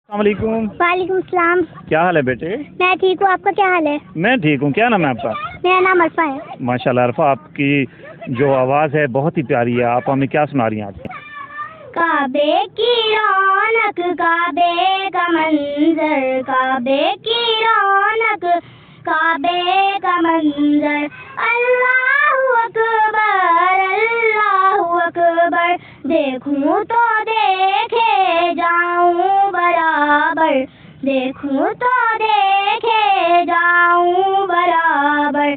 السلام علیکم۔ وعلیکم السلام۔ کیا حال ہے بیٹے؟ میں ٹھیک ہوں، آپ کا کیا حال ہے؟ میں ٹھیک ہوں۔ کیا نام ہے آپ کا؟ میرا نام عرفہ ہے۔ ماشاء اللہ عرفہ، آپ کی جو آواز ہے بہت ہی پیاری ہے۔ آپ ہمیں کیا سنا رہی ہیں آج؟ کعبے کی رونق، کعبے کا منظر، کعبے کی رونق، کعبے کا منظر، اللہ اکبر، اللہ اکبر، دیکھوں تو دیکھے جاؤں برابر، دیکھوں تو دیکھے جاؤں برابر،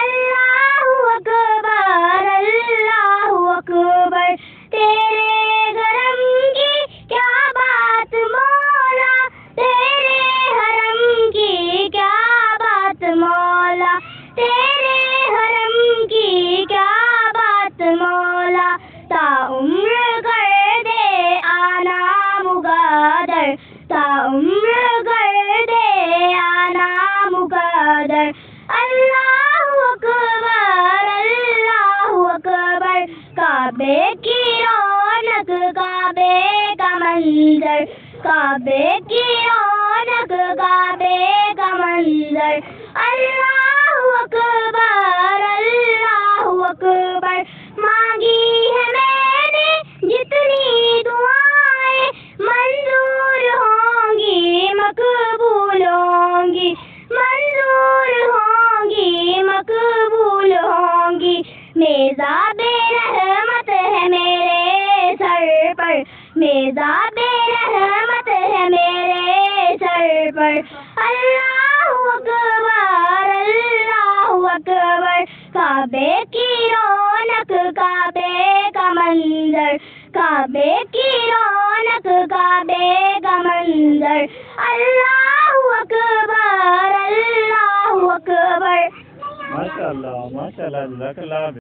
اللہ اکبر، اللہ اکبر، تیرے گرم کی کیا بات مولا، تیرے حرم کی کیا بات مولا، تیرے حرم کی کیا بات مولا، تا عمر کر دے آنا مقدر، تا عمر کر دے آنا مقدر، اللہ اکبر، اللہ اکبر، کعبے کی رونق، کعبے کا منظر، کعبے کی رونق، کعبے کا منظر، اللہ اکبر، اللہ اکبر، مانگی ہے میں نے جتنی دعائیں، منظور ہوں گی مقبول ہوں گی، منظور ہوں گی مقبول ہوں گی، میزاب رحمت ہے میرے سر پر، میزاب رحمت ہے میرے سر پر، اللہ اکبر، اللہ اکبر، کعبے کی رونق، کعبے کا منظر، کعبے کی رونق، کعبے کا منظر، اللہ اکبر، اللہ اکبر۔ ماشاء اللہ، جزاک اللہ۔